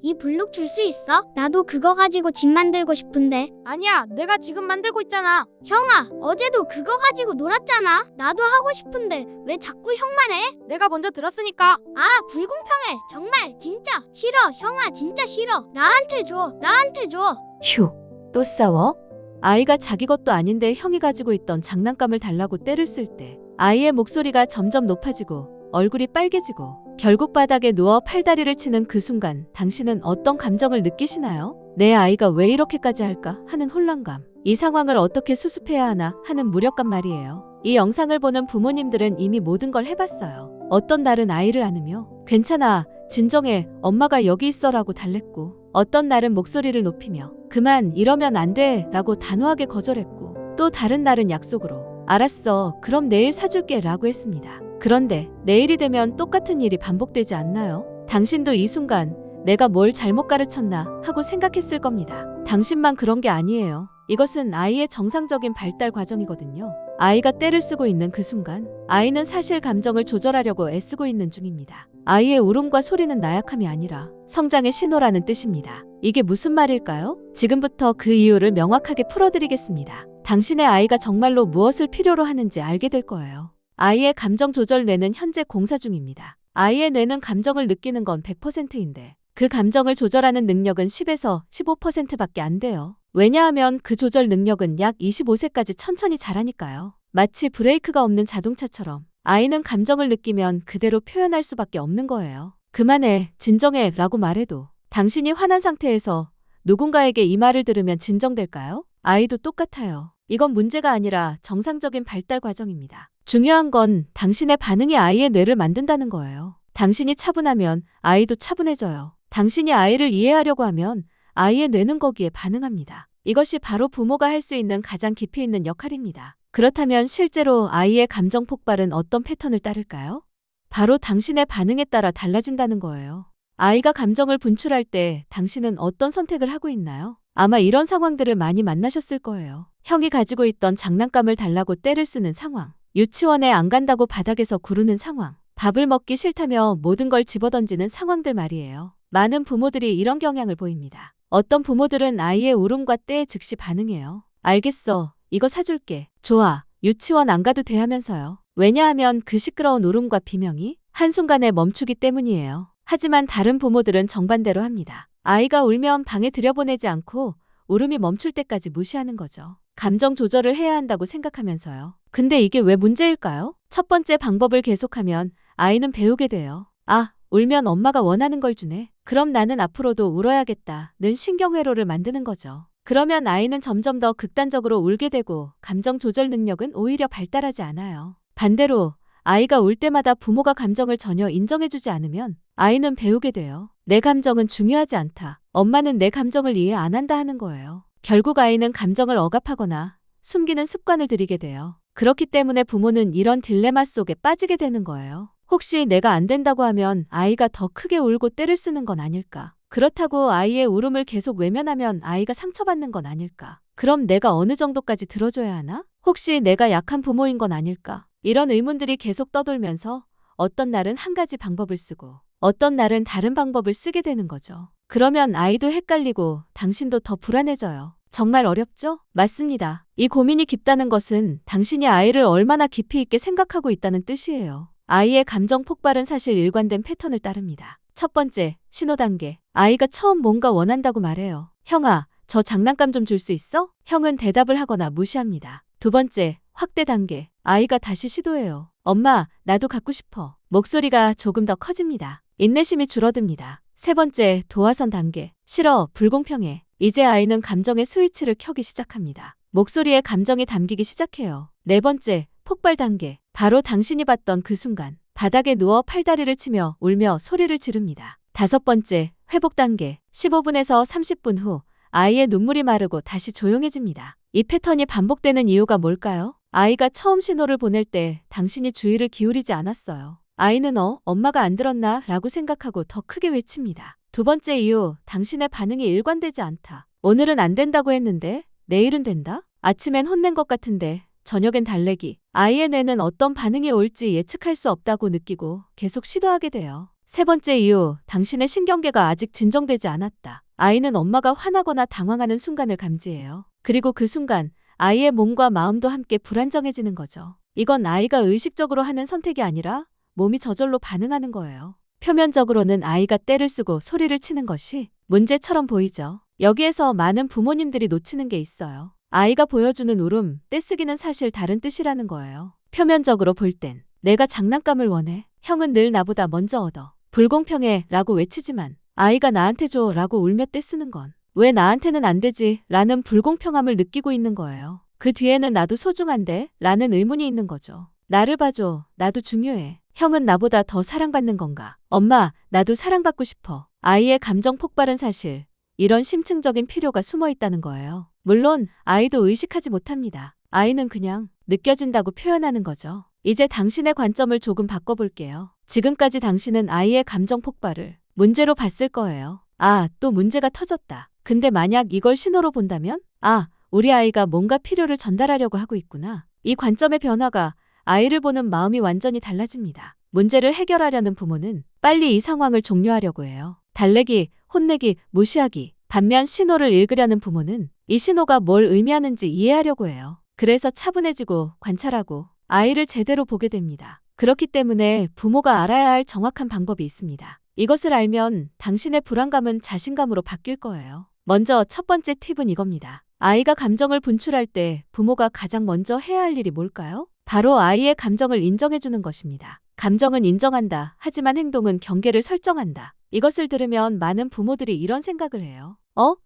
이 블록 줄 수 있어? 나도 그거 가지고 집 만들고 싶은데. 아니야, 내가 지금 만들고 있잖아. 형아, 어제도 그거 가지고 놀았잖아. 나도 하고 싶은데 왜 자꾸 형만 해? 내가 먼저 들었으니까. 아, 불공평해. 정말 진짜 싫어. 형아, 진짜 싫어. 나한테 줘. 나한테 줘. 휴, 또 싸워? 아이가 자기 것도 아닌데 형이 가지고 있던 장난감을 달라고 떼를 쓸 때 아이의 목소리가 점점 높아지고 얼굴이 빨개지고 결국 바닥에 누워 팔다리를 치는 그 순간 당신은 어떤 감정을 느끼시나요? 내 아이가 왜 이렇게까지 할까 하는 혼란감, 이 상황을 어떻게 수습해야 하나 하는 무력감 말이에요. 이 영상을 보는 부모님들은 이미 모든 걸 해봤어요. 어떤 날은 아이를 안으며 괜찮아, 진정해, 엄마가 여기 있어라고 달랬고, 어떤 날은 목소리를 높이며 그만, 이러면 안 돼 라고 단호하게 거절했고, 또 다른 날은 약속으로 알았어, 그럼 내일 사줄게 라고 했습니다. 그런데 내일이 되면 똑같은 일이 반복되지 않나요? 당신도 이 순간 내가 뭘 잘못 가르쳤나 하고 생각했을 겁니다. 당신만 그런 게 아니에요. 이것은 아이의 정상적인 발달 과정이거든요. 아이가 떼를 쓰고 있는 그 순간 아이는 사실 감정을 조절하려고 애쓰고 있는 중입니다. 아이의 울음과 소리는 나약함이 아니라 성장의 신호라는 뜻입니다. 이게 무슨 말일까요? 지금부터 그 이유를 명확하게 풀어드리겠습니다. 당신의 아이가 정말로 무엇을 필요로 하는지 알게 될 거예요. 아이의 감정 조절 뇌는 현재 공사 중입니다. 아이의 뇌는 감정을 느끼는 건 100%인데 그 감정을 조절하는 능력은 10에서 15%밖에 안 돼요. 왜냐하면 그 조절 능력은 약 25세까지 천천히 자라니까요. 마치 브레이크가 없는 자동차처럼 아이는 감정을 느끼면 그대로 표현할 수밖에 없는 거예요. 그만해, 진정해 라고 말해도 당신이 화난 상태에서 누군가에게 이 말을 들으면 진정될까요? 아이도 똑같아요. 이건 문제가 아니라 정상적인 발달 과정입니다. 중요한 건 당신의 반응이 아이의 뇌를 만든다는 거예요. 당신이 차분하면 아이도 차분해져요. 당신이 아이를 이해하려고 하면 아이의 뇌는 거기에 반응합니다. 이것이 바로 부모가 할 수 있는 가장 깊이 있는 역할입니다. 그렇다면 실제로 아이의 감정 폭발은 어떤 패턴을 따를까요? 바로 당신의 반응에 따라 달라진다는 거예요. 아이가 감정을 분출할 때 당신은 어떤 선택을 하고 있나요? 아마 이런 상황들을 많이 만나셨을 거예요. 형이 가지고 있던 장난감을 달라고 떼를 쓰는 상황, 유치원에 안 간다고 바닥에서 구르는 상황, 밥을 먹기 싫다며 모든 걸 집어던지는 상황들 말이에요. 많은 부모들이 이런 경향을 보입니다. 어떤 부모들은 아이의 울음과 떼에 즉시 반응해요. 알겠어, 이거 사줄게. 좋아, 유치원 안 가도 돼 하면서요. 왜냐하면 그 시끄러운 울음과 비명이 한순간에 멈추기 때문이에요. 하지만 다른 부모들은 정반대로 합니다. 아이가 울면 방에 들여보내지 않고 울음이 멈출 때까지 무시하는 거죠. 감정 조절을 해야 한다고 생각하면서요. 근데 이게 왜 문제일까요? 첫 번째 방법을 계속하면 아이는 배우게 돼요. 아, 울면 엄마가 원하는 걸 주네. 그럼 나는 앞으로도 울어야겠다는 신경회로를 만드는 거죠. 그러면 아이는 점점 더 극단적으로 울게 되고 감정 조절 능력은 오히려 발달하지 않아요. 반대로 아이가 울 때마다 부모가 감정을 전혀 인정해주지 않으면 아이는 배우게 돼요. 내 감정은 중요하지 않다. 엄마는 내 감정을 이해 안 한다 하는 거예요. 결국 아이는 감정을 억압하거나 숨기는 습관을 들이게 돼요. 그렇기 때문에 부모는 이런 딜레마 속에 빠지게 되는 거예요. 혹시 내가 안 된다고 하면 아이가 더 크게 울고 떼를 쓰는 건 아닐까? 그렇다고 아이의 울음을 계속 외면하면 아이가 상처받는 건 아닐까? 그럼 내가 어느 정도까지 들어줘야 하나? 혹시 내가 약한 부모인 건 아닐까? 이런 의문들이 계속 떠돌면서 어떤 날은 한 가지 방법을 쓰고 어떤 날은 다른 방법을 쓰게 되는 거죠. 그러면 아이도 헷갈리고 당신도 더 불안해져요. 정말 어렵죠? 맞습니다. 이 고민이 깊다는 것은 당신이 아이를 얼마나 깊이 있게 생각하고 있다는 뜻이에요. 아이의 감정 폭발은 사실 일관된 패턴을 따릅니다. 첫 번째, 신호 단계. 아이가 처음 뭔가 원한다고 말해요. 형아, 저 장난감 좀 줄 수 있어? 형은 대답을 하거나 무시합니다. 두 번째, 확대 단계. 아이가 다시 시도해요. 엄마, 나도 갖고 싶어. 목소리가 조금 더 커집니다. 인내심이 줄어듭니다. 세 번째, 도화선 단계. 싫어, 불공평해. 이제 아이는 감정의 스위치를 켜기 시작합니다. 목소리에 감정이 담기기 시작해요. 네 번째, 폭발 단계. 바로 당신이 봤던 그 순간 바닥에 누워 팔다리를 치며 울며 소리를 지릅니다. 다섯 번째, 회복 단계. 15분에서 30분 후 아이의 눈물이 마르고 다시 조용해집니다. 이 패턴이 반복되는 이유가 뭘까요? 아이가 처음 신호를 보낼 때 당신이 주의를 기울이지 않았어요. 아이는 엄마가 안 들었나 라고 생각하고 더 크게 외칩니다. 두 번째 이유, 당신의 반응이 일관되지 않다. 오늘은 안 된다고 했는데 내일은 된다? 아침엔 혼낸 것 같은데 저녁엔 달래기. 아이의 뇌는 어떤 반응이 올지 예측할 수 없다고 느끼고 계속 시도하게 돼요. 세 번째 이유, 당신의 신경계가 아직 진정되지 않았다. 아이는 엄마가 화나거나 당황하는 순간을 감지해요. 그리고 그 순간 아이의 몸과 마음도 함께 불안정해지는 거죠. 이건 아이가 의식적으로 하는 선택이 아니라 몸이 저절로 반응하는 거예요. 표면적으로는 아이가 떼를 쓰고 소리를 치는 것이 문제처럼 보이죠. 여기에서 많은 부모님들이 놓치는 게 있어요. 아이가 보여주는 울음, 떼쓰기는 사실 다른 뜻이라는 거예요. 표면적으로 볼 땐 내가 장난감을 원해. 형은 늘 나보다 먼저 얻어. 불공평해 라고 외치지만 아이가 나한테 줘 라고 울며 떼쓰는 건 왜 나한테는 안 되지? 라는 불공평함을 느끼고 있는 거예요. 그 뒤에는 나도 소중한데? 라는 의문이 있는 거죠. 나를 봐줘. 나도 중요해. 형은 나보다 더 사랑받는 건가? 엄마, 나도 사랑받고 싶어. 아이의 감정 폭발은 사실 이런 심층적인 필요가 숨어 있다는 거예요. 물론 아이도 의식하지 못합니다. 아이는 그냥 느껴진다고 표현하는 거죠. 이제 당신의 관점을 조금 바꿔볼게요. 지금까지 당신은 아이의 감정 폭발을 문제로 봤을 거예요. 아, 또 문제가 터졌다. 근데 만약 이걸 신호로 본다면? 아, 우리 아이가 뭔가 필요를 전달하려고 하고 있구나. 이 관점의 변화가 아이를 보는 마음이 완전히 달라집니다. 문제를 해결하려는 부모는 빨리 이 상황을 종료하려고 해요. 달래기, 혼내기, 무시하기. 반면 신호를 읽으려는 부모는 이 신호가 뭘 의미하는지 이해하려고 해요. 그래서 차분해지고 관찰하고 아이를 제대로 보게 됩니다. 그렇기 때문에 부모가 알아야 할 정확한 방법이 있습니다. 이것을 알면 당신의 불안감은 자신감으로 바뀔 거예요. 먼저 첫 번째 팁은 이겁니다. 아이가 감정을 분출할 때 부모가 가장 먼저 해야 할 일이 뭘까요? 바로 아이의 감정을 인정해주는 것입니다. 감정은 인정한다. 하지만 행동은 경계를 설정한다. 이것을 들으면 많은 부모들이 이런 생각을 해요.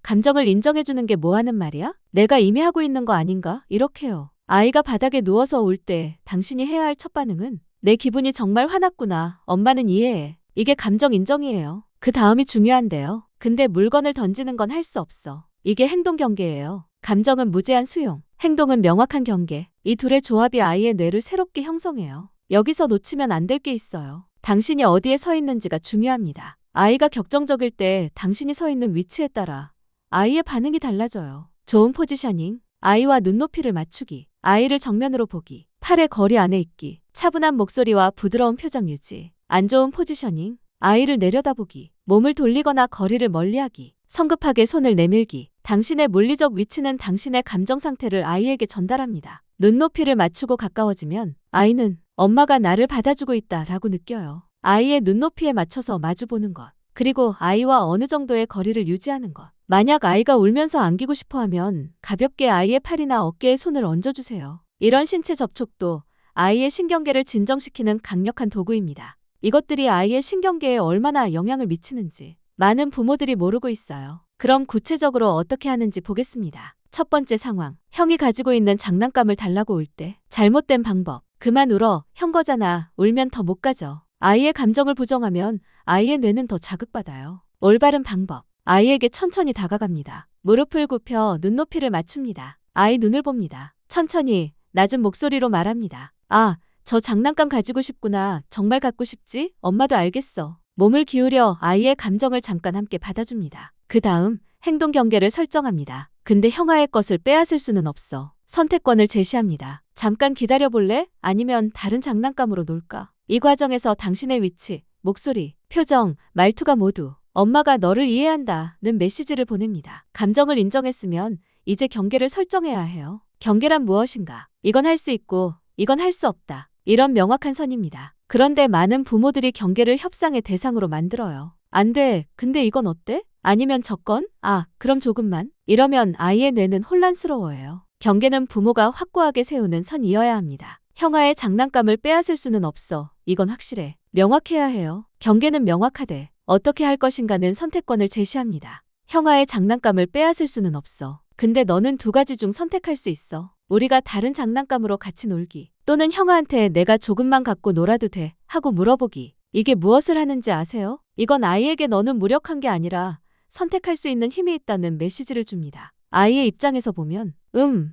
감정을 인정해주는 게 뭐 하는 말이야? 내가 이미 하고 있는 거 아닌가? 이렇게요. 아이가 바닥에 누워서 울 때 당신이 해야 할 첫 반응은 내 기분이 정말 화났구나. 엄마는 이해해. 이게 감정 인정이에요. 그 다음이 중요한데요. 근데 물건을 던지는 건 할 수 없어. 이게 행동 경계예요. 감정은 무제한 수용, 행동은 명확한 경계. 이 둘의 조합이 아이의 뇌를 새롭게 형성해요. 여기서 놓치면 안 될 게 있어요. 당신이 어디에 서 있는지가 중요합니다. 아이가 격정적일 때 당신이 서 있는 위치에 따라 아이의 반응이 달라져요. 좋은 포지셔닝, 아이와 눈높이를 맞추기, 아이를 정면으로 보기, 팔의 거리 안에 있기, 차분한 목소리와 부드러운 표정 유지. 안 좋은 포지셔닝, 아이를 내려다보기, 몸을 돌리거나 거리를 멀리하기, 성급하게 손을 내밀기. 당신의 물리적 위치는 당신의 감정 상태를 아이에게 전달합니다. 눈높이를 맞추고 가까워지면 아이는 엄마가 나를 받아주고 있다라고 느껴요. 아이의 눈높이에 맞춰서 마주보는 것. 그리고 아이와 어느 정도의 거리를 유지하는 것. 만약 아이가 울면서 안기고 싶어 하면 가볍게 아이의 팔이나 어깨에 손을 얹어주세요. 이런 신체 접촉도 아이의 신경계를 진정시키는 강력한 도구입니다. 이것들이 아이의 신경계에 얼마나 영향을 미치는지 많은 부모들이 모르고 있어요. 그럼 구체적으로 어떻게 하는지 보겠습니다. 첫 번째 상황. 형이 가지고 있는 장난감을 달라고 울 때 잘못된 방법. 그만 울어. 형 거잖아. 울면 더 못 가져. 아이의 감정을 부정하면 아이의 뇌는 더 자극받아요. 올바른 방법. 아이에게 천천히 다가갑니다. 무릎을 굽혀 눈높이를 맞춥니다. 아이 눈을 봅니다. 천천히 낮은 목소리로 말합니다. 아, 저 장난감 가지고 싶구나. 정말 갖고 싶지? 엄마도 알겠어. 몸을 기울여 아이의 감정을 잠깐 함께 받아줍니다. 그 다음 행동 경계를 설정합니다. 근데 형아의 것을 빼앗을 수는 없어. 선택권을 제시합니다. 잠깐 기다려볼래? 아니면 다른 장난감으로 놀까? 이 과정에서 당신의 위치, 목소리, 표정, 말투가 모두 엄마가 너를 이해한다는 메시지를 보냅니다. 감정을 인정했으면 이제 경계를 설정해야 해요. 경계란 무엇인가? 이건 할 수 있고 이건 할 수 없다. 이런 명확한 선입니다. 그런데 많은 부모들이 경계를 협상의 대상으로 만들어요. 안 돼. 근데 이건 어때? 아니면 저건? 아, 그럼 조금만. 이러면 아이의 뇌는 혼란스러워해요. 경계는 부모가 확고하게 세우는 선이어야 합니다. 형아의 장난감을 빼앗을 수는 없어. 이건 확실해. 명확해야 해요. 경계는 명확하되 어떻게 할 것인가는 선택권을 제시합니다. 형아의 장난감을 빼앗을 수는 없어. 근데 너는 두 가지 중 선택할 수 있어. 우리가 다른 장난감으로 같이 놀기. 또는 형아한테 내가 조금만 갖고 놀아도 돼 하고 물어보기. 이게 무엇을 하는지 아세요? 이건 아이에게 너는 무력한 게 아니라 선택할 수 있는 힘이 있다는 메시지를 줍니다. 아이의 입장에서 보면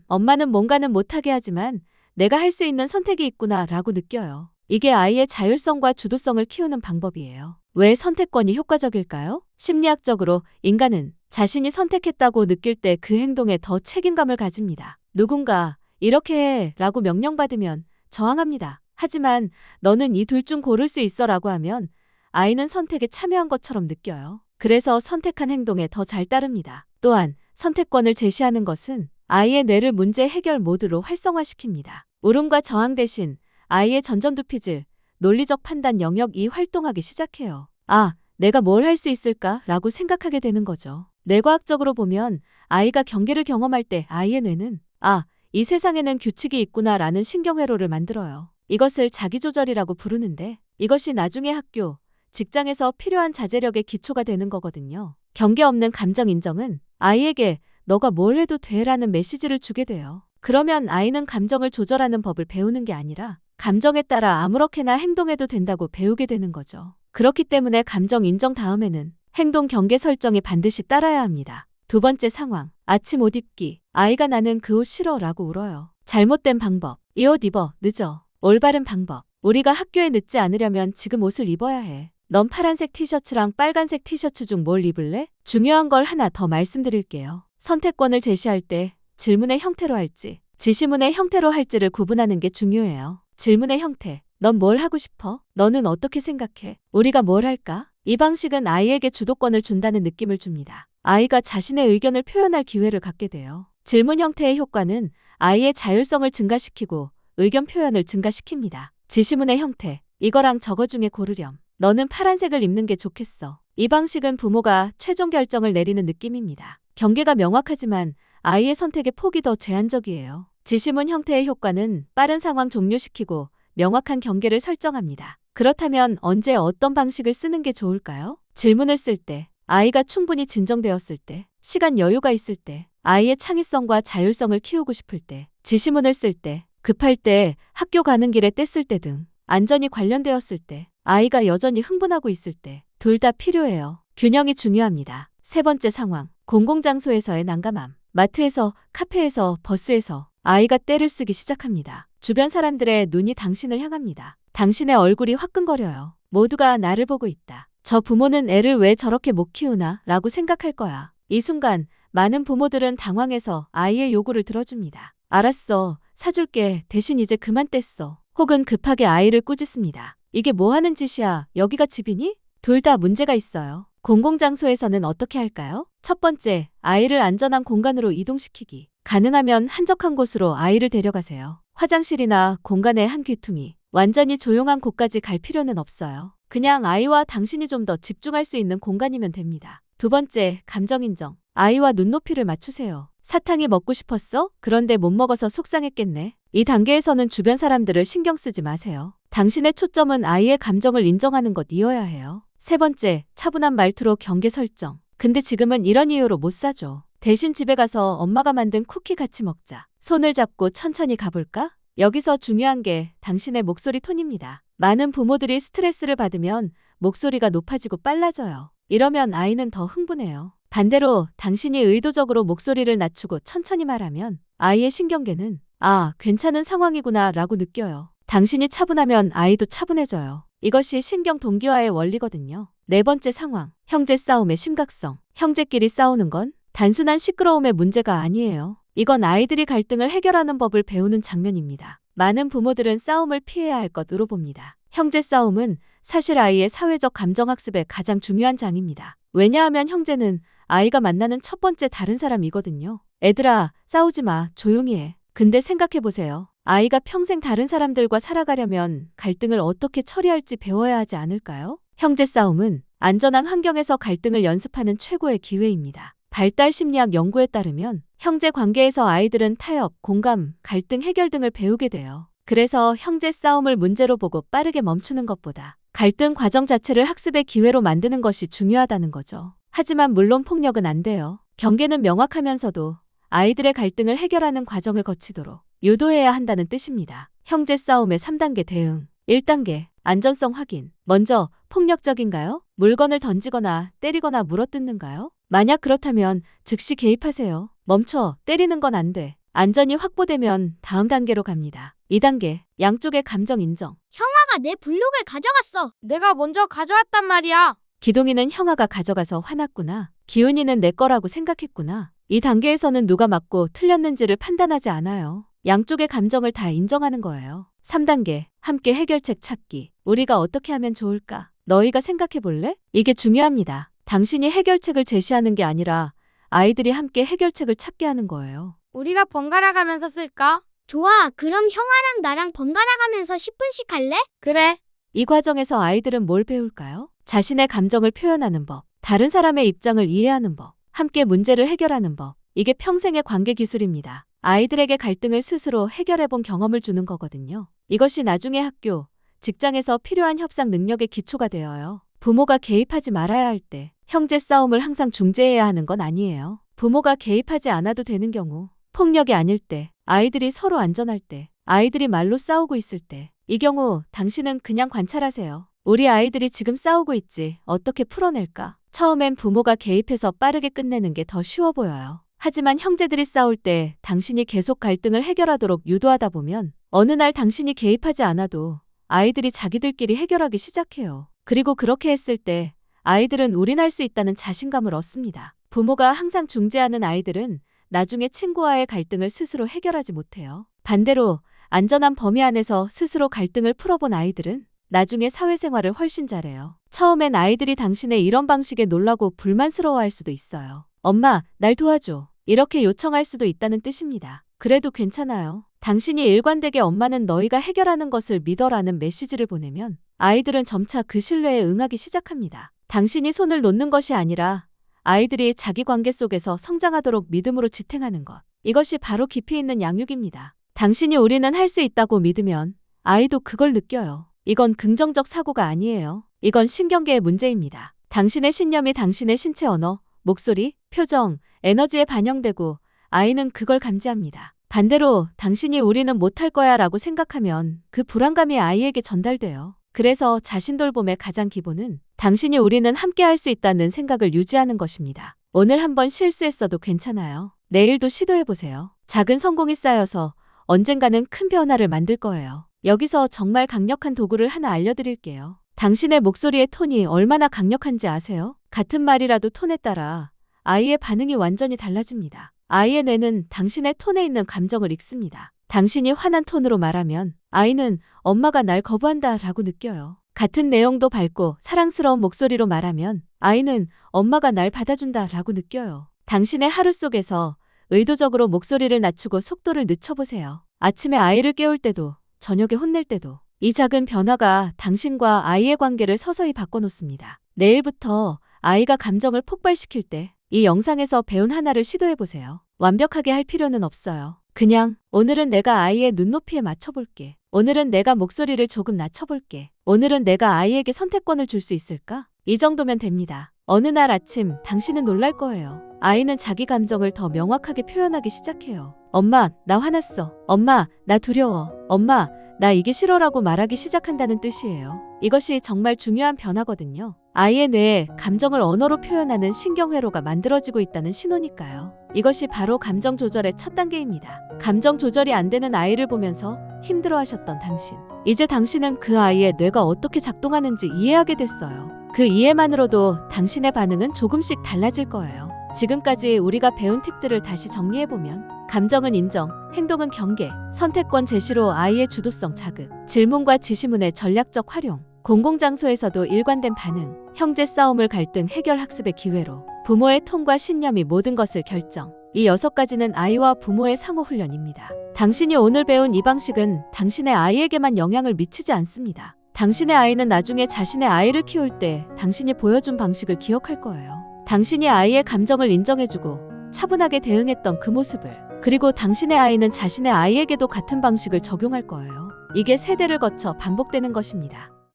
엄마는 뭔가는 못하게 하지만 내가 할 수 있는 선택이 있구나 라고 느껴요. 이게 아이의 자율성과 주도성을 키우는 방법이에요. 왜 선택권이 효과적일까요? 심리학적으로 인간은 자신이 선택했다고 느낄 때 그 행동에 더 책임감을 가집니다. 누군가 이렇게 해 라고 명령받으면 저항합니다. 하지만 너는 이 둘 중 고를 수 있어 라고 하면 아이는 선택에 참여한 것처럼 느껴요. 그래서 선택한 행동에 더 잘 따릅니다. 또한 선택권을 제시하는 것은 아이의 뇌를 문제 해결 모드로 활성화시킵니다. 울음과 저항 대신 아이의 전전두피질, 논리적 판단 영역이 활동하기 시작해요. 아, 내가 뭘 할 수 있을까? 라고 생각하게 되는 거죠. 뇌과학적으로 보면 아이가 경계를 경험할 때 아이의 뇌는 아, 이 세상에는 규칙이 있구나 라는 신경회로를 만들어요. 이것을 자기조절이라고 부르는데 이것이 나중에 학교, 직장에서 필요한 자제력의 기초가 되는 거거든요. 경계 없는 감정 인정은 아이에게 너가 뭘 해도 돼라는 메시지를 주게 돼요. 그러면 아이는 감정을 조절하는 법을 배우는 게 아니라 감정에 따라 아무렇게나 행동해도 된다고 배우게 되는 거죠. 그렇기 때문에 감정 인정 다음에는 행동 경계 설정이 반드시 따라야 합니다. 두 번째 상황, 아침 옷 입기. 아이가 나는 그 옷 싫어 라고 울어요. 잘못된 방법, 이 옷 입어, 늦어. 올바른 방법, 우리가 학교에 늦지 않으려면 지금 옷을 입어야 해. 넌 파란색 티셔츠랑 빨간색 티셔츠 중 뭘 입을래? 중요한 걸 하나 더 말씀드릴게요. 선택권을 제시할 때 질문의 형태로 할지, 지시문의 형태로 할지를 구분하는 게 중요해요. 질문의 형태, 넌 뭘 하고 싶어? 너는 어떻게 생각해? 우리가 뭘 할까? 이 방식은 아이에게 주도권을 준다는 느낌을 줍니다. 아이가 자신의 의견을 표현할 기회를 갖게 돼요. 질문 형태의 효과는 아이의 자율성을 증가시키고 의견 표현을 증가시킵니다. 지시문의 형태, 이거랑 저거 중에 고르렴. 너는 파란색을 입는 게 좋겠어. 이 방식은 부모가 최종 결정을 내리는 느낌입니다. 경계가 명확하지만 아이의 선택의 폭이 더 제한적이에요. 지시문 형태의 효과는 빠른 상황 종료시키고 명확한 경계를 설정합니다. 그렇다면 언제 어떤 방식을 쓰는 게 좋을까요? 질문을 쓸 때, 아이가 충분히 진정되었을 때, 시간 여유가 있을 때, 아이의 창의성과 자율성을 키우고 싶을 때, 지시문을 쓸 때, 급할 때, 학교 가는 길에 뗐을 때 등 안전이 관련되었을 때, 아이가 여전히 흥분하고 있을 때, 둘 다 필요해요. 균형이 중요합니다. 세 번째 상황, 공공장소에서의 난감함. 마트에서, 카페에서, 버스에서 아이가 떼를 쓰기 시작합니다. 주변 사람들의 눈이 당신을 향합니다. 당신의 얼굴이 화끈거려요. 모두가 나를 보고 있다. 저 부모는 애를 왜 저렇게 못 키우나? 라고 생각할 거야. 이 순간 많은 부모들은 당황해서 아이의 요구를 들어줍니다. 알았어. 사줄게. 대신 이제 그만 뗐어. 혹은 급하게 아이를 꾸짖습니다. 이게 뭐 하는 짓이야? 여기가 집이니? 둘 다 문제가 있어요. 공공장소에서는 어떻게 할까요? 첫 번째, 아이를 안전한 공간으로 이동시키기. 가능하면 한적한 곳으로 아이를 데려가세요. 화장실이나 공간의 한 귀퉁이. 완전히 조용한 곳까지 갈 필요는 없어요. 그냥 아이와 당신이 좀 더 집중할 수 있는 공간이면 됩니다. 두 번째, 감정 인정. 아이와 눈높이를 맞추세요. 사탕이 먹고 싶었어? 그런데 못 먹어서 속상했겠네. 이 단계에서는 주변 사람들을 신경 쓰지 마세요. 당신의 초점은 아이의 감정을 인정하는 것이어야 해요. 세 번째, 차분한 말투로 경계 설정. 근데 지금은 이런 이유로 못 사줘. 대신 집에 가서 엄마가 만든 쿠키 같이 먹자. 손을 잡고 천천히 가볼까? 여기서 중요한 게 당신의 목소리 톤입니다. 많은 부모들이 스트레스를 받으면 목소리가 높아지고 빨라져요. 이러면 아이는 더 흥분해요. 반대로 당신이 의도적으로 목소리를 낮추고 천천히 말하면 아이의 신경계는 아, 괜찮은 상황이구나 라고 느껴요. 당신이 차분하면 아이도 차분해져요. 이것이 신경 동기화의 원리거든요. 네 번째 상황, 형제 싸움의 심각성. 형제끼리 싸우는 건 단순한 시끄러움의 문제가 아니에요. 이건 아이들이 갈등을 해결하는 법을 배우는 장면입니다. 많은 부모들은 싸움을 피해야 할 것으로 봅니다. 형제 싸움은 사실 아이의 사회적 감정학습의 가장 중요한 장입니다. 왜냐하면 형제는 아이가 만나는 첫 번째 다른 사람이거든요. 애들아, 싸우지 마. 조용히 해. 근데 생각해보세요. 아이가 평생 다른 사람들과 살아가려면 갈등을 어떻게 처리할지 배워야 하지 않을까요? 형제 싸움은 안전한 환경에서 갈등을 연습하는 최고의 기회입니다. 발달 심리학 연구에 따르면 형제 관계에서 아이들은 타협, 공감, 갈등 해결 등을 배우게 돼요. 그래서 형제 싸움을 문제로 보고 빠르게 멈추는 것보다 갈등 과정 자체를 학습의 기회로 만드는 것이 중요하다는 거죠. 하지만 물론 폭력은 안 돼요. 경계는 명확하면서도 아이들의 갈등을 해결하는 과정을 거치도록 유도해야 한다는 뜻입니다. 형제 싸움의 3단계 대응. 1단계, 안전성 확인. 먼저, 폭력적인가요? 물건을 던지거나 때리거나 물어뜯는가요? 만약 그렇다면 즉시 개입하세요. 멈춰, 때리는 건 안 돼. 안전이 확보되면 다음 단계로 갑니다. 2단계, 양쪽의 감정 인정. 형아가 내 블록을 가져갔어. 내가 먼저 가져왔단 말이야. 기동이는 형아가 가져가서 화났구나. 기훈이는 내 거라고 생각했구나. 이 단계에서는 누가 맞고 틀렸는지를 판단하지 않아요. 양쪽의 감정을 다 인정하는 거예요. 3단계, 함께 해결책 찾기. 우리가 어떻게 하면 좋을까? 너희가 생각해 볼래? 이게 중요합니다. 당신이 해결책을 제시하는 게 아니라 아이들이 함께 해결책을 찾게 하는 거예요. 우리가 번갈아 가면서 쓸까? 좋아. 그럼 형아랑 나랑 번갈아 가면서 10분씩 할래? 그래. 이 과정에서 아이들은 뭘 배울까요? 자신의 감정을 표현하는 법, 다른 사람의 입장을 이해하는 법, 함께 문제를 해결하는 법. 이게 평생의 관계 기술입니다. 아이들에게 갈등을 스스로 해결해본 경험을 주는 거거든요. 이것이 나중에 학교, 직장에서 필요한 협상 능력의 기초가 되어요. 부모가 개입하지 말아야 할 때, 형제 싸움을 항상 중재해야 하는 건 아니에요. 부모가 개입하지 않아도 되는 경우, 폭력이 아닐 때, 아이들이 서로 안전할 때, 아이들이 말로 싸우고 있을 때, 이 경우 당신은 그냥 관찰하세요. 우리 아이들이 지금 싸우고 있지, 어떻게 풀어낼까? 처음엔 부모가 개입해서 빠르게 끝내는 게 더 쉬워 보여요. 하지만 형제들이 싸울 때 당신이 계속 갈등을 해결하도록 유도하다 보면 어느 날 당신이 개입하지 않아도 아이들이 자기들끼리 해결하기 시작해요. 그리고 그렇게 했을 때 아이들은 우린 할 수 있다는 자신감을 얻습니다. 부모가 항상 중재하는 아이들은 나중에 친구와의 갈등을 스스로 해결하지 못해요. 반대로 안전한 범위 안에서 스스로 갈등을 풀어본 아이들은 나중에 사회생활을 훨씬 잘해요. 처음엔 아이들이 당신의 이런 방식에 놀라고 불만스러워할 수도 있어요. 엄마, 날 도와줘. 이렇게 요청할 수도 있다는 뜻입니다. 그래도 괜찮아요. 당신이 일관되게 엄마는 너희가 해결하는 것을 믿어라는 메시지를 보내면 아이들은 점차 그 신뢰에 응하기 시작합니다. 당신이 손을 놓는 것이 아니라 아이들이 자기 관계 속에서 성장하도록 믿음으로 지탱하는 것. 이것이 바로 깊이 있는 양육입니다. 당신이 우리는 할 수 있다고 믿으면 아이도 그걸 느껴요. 이건 긍정적 사고가 아니에요. 이건 신경계의 문제입니다. 당신의 신념이 당신의 신체 언어, 목소리, 표정, 에너지에 반영되고 아이는 그걸 감지합니다. 반대로 당신이 우리는 못할 거야 라고 생각하면 그 불안감이 아이에게 전달돼요. 그래서 자신 돌봄의 가장 기본은 당신이 우리는 함께 할 수 있다는 생각을 유지하는 것입니다. 오늘 한번 실수했어도 괜찮아요. 내일도 시도해보세요. 작은 성공이 쌓여서 언젠가는 큰 변화를 만들 거예요. 여기서 정말 강력한 도구를 하나 알려드릴게요. 당신의 목소리의 톤이 얼마나 강력한지 아세요? 같은 말이라도 톤에 따라 아이의 반응이 완전히 달라집니다. 아이의 뇌는 당신의 톤에 있는 감정을 읽습니다. 당신이 화난 톤으로 말하면 아이는 엄마가 날 거부한다 라고 느껴요. 같은 내용도 밝고 사랑스러운 목소리로 말하면 아이는 엄마가 날 받아준다 라고 느껴요. 당신의 하루 속에서 의도적으로 목소리를 낮추고 속도를 늦춰보세요. 아침에 아이를 깨울 때도 저녁에 혼낼 때도 이 작은 변화가 당신과 아이의 관계를 서서히 바꿔놓습니다. 내일부터 아이가 감정을 폭발시킬 때 이 영상에서 배운 하나를 시도해보세요. 완벽하게 할 필요는 없어요. 그냥 오늘은 내가 아이의 눈높이에 맞춰볼게. 오늘은 내가 목소리를 조금 낮춰볼게. 오늘은 내가 아이에게 선택권을 줄 수 있을까? 이 정도면 됩니다. 어느 날 아침 당신은 놀랄 거예요. 아이는 자기 감정을 더 명확하게 표현하기 시작해요. 엄마, 나 화났어. 엄마, 나 두려워. 엄마, 나 이게 싫어라고 말하기 시작한다는 뜻이에요. 이것이 정말 중요한 변화거든요. 아이의 뇌에 감정을 언어로 표현하는 신경회로가 만들어지고 있다는 신호니까요. 이것이 바로 감정 조절의 첫 단계입니다. 감정 조절이 안 되는 아이를 보면서 힘들어하셨던 당신. 이제 당신은 그 아이의 뇌가 어떻게 작동하는지 이해하게 됐어요. 그 이해만으로도 당신의 반응은 조금씩 달라질 거예요. 지금까지 우리가 배운 팁들을 다시 정리해보면 감정은 인정, 행동은 경계, 선택권 제시로 아이의 주도성 자극, 질문과 지시문의 전략적 활용, 공공장소에서도 일관된 반응, 형제 싸움을 갈등 해결 학습의 기회로 부모의 톤과 신념이 모든 것을 결정. 이 6가지는 아이와 부모의 상호 훈련입니다. 당신이 오늘 배운 이 방식은 당신의 아이에게만 영향을 미치지 않습니다. 당신의 아이는 나중에 자신의 아이를 키울 때 당신이 보여준 방식을 기억할 거예요. 당신이 아이의 감정을 인정해주고 차분하게 대응했던 그 모습을, 그리고 당신의 아이는 자신의 아이에게도 같은 방식을 적용할 거예요. 이게 세대를 거쳐 반복되는 것입니다.